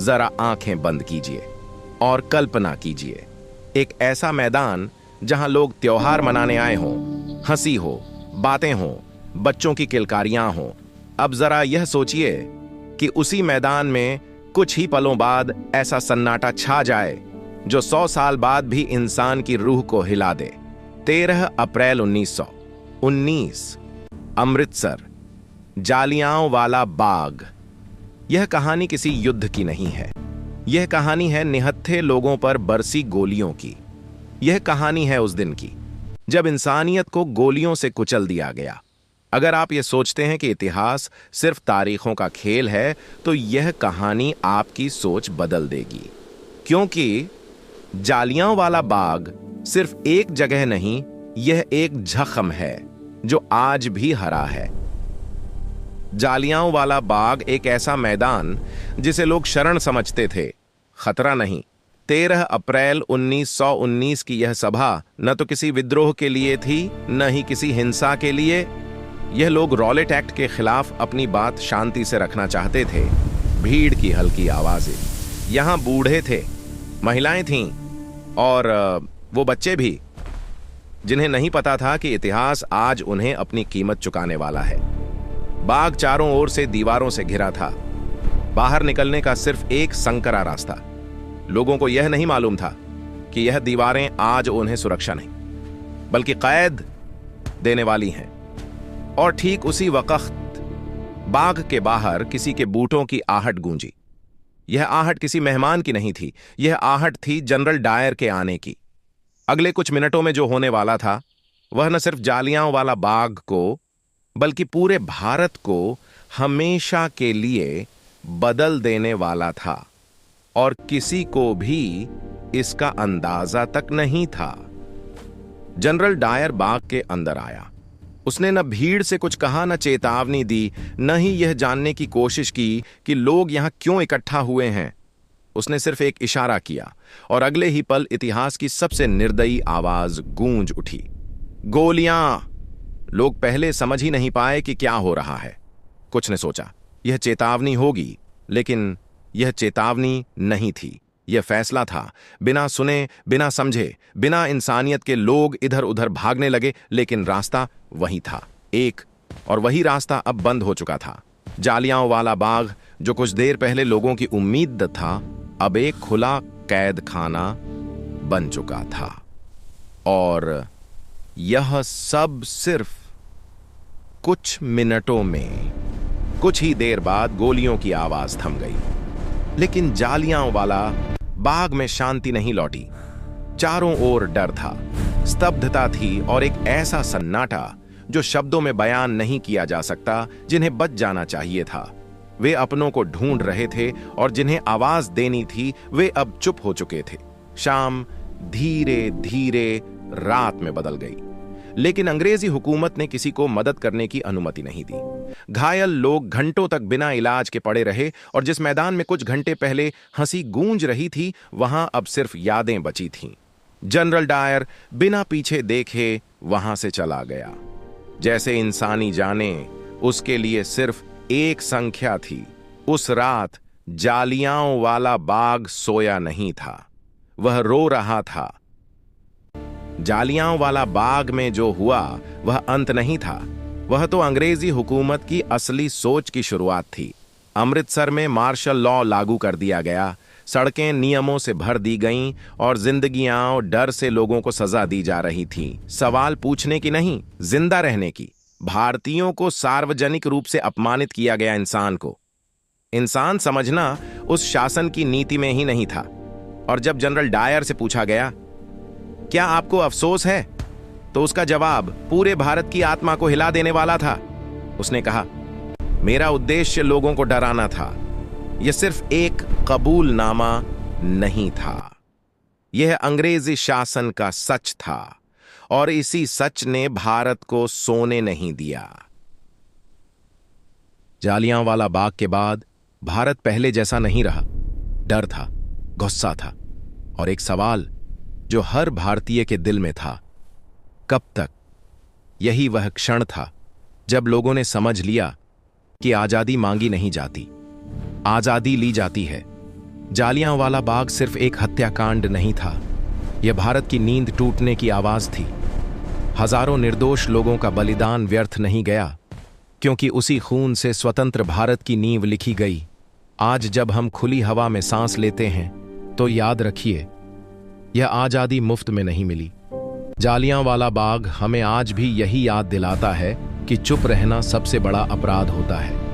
जरा आंखें बंद कीजिए और कल्पना कीजिए, एक ऐसा मैदान जहां लोग त्योहार मनाने आए हों, हंसी हो, बातें हों, बच्चों की किलकारियां हों। अब जरा यह सोचिए कि उसी मैदान में कुछ ही पलों बाद ऐसा सन्नाटा छा जाए जो 100 साल बाद भी इंसान की रूह को हिला दे। 13 अप्रैल 1919, अमृतसर, जालियांवाला बाग। यह कहानी किसी युद्ध की नहीं है। यह कहानी है निहत्थे लोगों पर बरसी गोलियों की। यह कहानी है उस दिन की जब इंसानियत को गोलियों से कुचल दिया गया। अगर आप यह सोचते हैं कि इतिहास सिर्फ तारीखों का खेल है, तो यह कहानी आपकी सोच बदल देगी, क्योंकि जालियांवाला बाग सिर्फ एक जगह नहीं, यह एक जख्म है जो आज भी हरा है। जालियांवाला बाग एक ऐसा मैदान जिसे लोग शरण समझते थे, खतरा नहीं। 13 अप्रैल 1919 की यह सभा न तो किसी विद्रोह के लिए थी, न ही किसी हिंसा के लिए। यह लोग रॉलेट एक्ट के खिलाफ अपनी बात शांति से रखना चाहते थे। भीड़ की हल्की आवाजें, यहां बूढ़े थे, महिलाएं थीं और वो बच्चे भी, जिन्हें नहीं पता था कि इतिहास आज उन्हें अपनी कीमत चुकाने वाला है। बाग चारों ओर से दीवारों से घिरा था। बाहर निकलने का सिर्फ एक संकरा रास्ता। लोगों को यह नहीं मालूम था कि यह दीवारें आज उन्हें सुरक्षा नहीं बल्कि कैद देने वाली हैं। और ठीक उसी वक्त बाग के बाहर किसी के बूटों की आहट गूंजी। यह आहट किसी मेहमान की नहीं थी, यह आहट थी जनरल डायर के आने की। अगले कुछ मिनटों में जो होने वाला था वह न सिर्फ जालियांवाला बाग को बल्कि पूरे भारत को हमेशा के लिए बदल देने वाला था, और किसी को भी इसका अंदाजा तक नहीं था। जनरल डायर बाग के अंदर आया। उसने न भीड़ से कुछ कहा, न चेतावनी दी, न ही यह जानने की कोशिश की कि लोग यहां क्यों इकट्ठा हुए हैं। उसने सिर्फ एक इशारा किया और अगले ही पल इतिहास की सबसे निर्दयी आवाज गूंज उठी, गोलियां। लोग पहले समझ ही नहीं पाए कि क्या हो रहा है। कुछ ने सोचा यह चेतावनी होगी, लेकिन यह चेतावनी नहीं थी, यह फैसला था। बिना सुने, बिना समझे, बिना इंसानियत के लोग इधर उधर भागने लगे, लेकिन रास्ता वही था, एक, और वही रास्ता अब बंद हो चुका था। जालियांवाला बाग, जो कुछ देर पहले लोगों की उम्मीद था, अब एक खुला कैद खाना बन चुका था। और यह सब सिर्फ कुछ मिनटों में। कुछ ही देर बाद गोलियों की आवाज थम गई, लेकिन जालियांवाला बाग में शांति नहीं लौटी। चारों ओर डर था, स्तब्धता थी और एक ऐसा सन्नाटा जो शब्दों में बयान नहीं किया जा सकता, जिन्हें बच जाना चाहिए था। वे अपनों को ढूंढ रहे थे और जिन्हें आवाज देनी थी वे अब चुप हो चुके थे। शाम धीरे धीरे रात में बदल गई, लेकिन अंग्रेजी हुकूमत ने किसी को मदद करने की अनुमति नहीं दी। घायल लोग घंटों तक बिना इलाज के पड़े रहे, और जिस मैदान में कुछ घंटे पहले हंसी गूंज रही थी, वहां अब सिर्फ यादें बची थीं। जनरल डायर बिना पीछे देखे वहां से चला गया, जैसे इंसानी जाने उसके लिए सिर्फ एक संख्या थी। उस रात जालियांवाला बाग सोया नहीं था, वह रो रहा था। जालियांवाला बाग में जो हुआ वह अंत नहीं था, वह तो अंग्रेजी हुकूमत की असली सोच की शुरुआत थी। अमृतसर में मार्शल लॉ लागू कर दिया गया, सड़कें नियमों से भर दी गईं और जिंदगियां और डर से लोगों को सजा दी जा रही थी। सवाल पूछने की नहीं, जिंदा रहने की। भारतीयों को सार्वजनिक रूप से अपमानित किया गया। इंसान समझना उस शासन की नीति में ही नहीं था। और जब जनरल डायर से पूछा गया, क्या आपको अफसोस है, तो उसका जवाब पूरे भारत की आत्मा को हिला देने वाला था। उसने कहा, मेरा उद्देश्य लोगों को डराना था, यह सिर्फ एक कबूलनामा नहीं था, यह अंग्रेजी शासन का सच था, और इसी सच ने भारत को सोने नहीं दिया। जालियांवाला बाग के बाद भारत पहले जैसा नहीं रहा। डर था, गुस्सा था, और एक सवाल जो हर भारतीय के दिल में था, कब तक। यही वह क्षण था जब लोगों ने समझ लिया कि आजादी मांगी नहीं जाती, आजादी ली जाती है। जालियांवाला बाग सिर्फ एक हत्याकांड नहीं था, यह भारत की नींद टूटने की आवाज थी। हजारों निर्दोष लोगों का बलिदान व्यर्थ नहीं गया, क्योंकि उसी खून से स्वतंत्र भारत की नींव लिखी गई। आज जब हम खुली हवा में सांस लेते हैं तो याद रखिए, यह आजादी मुफ्त में नहीं मिली। जालियांवाला बाग हमें आज भी यही याद दिलाता है कि चुप रहना सबसे बड़ा अपराध होता है।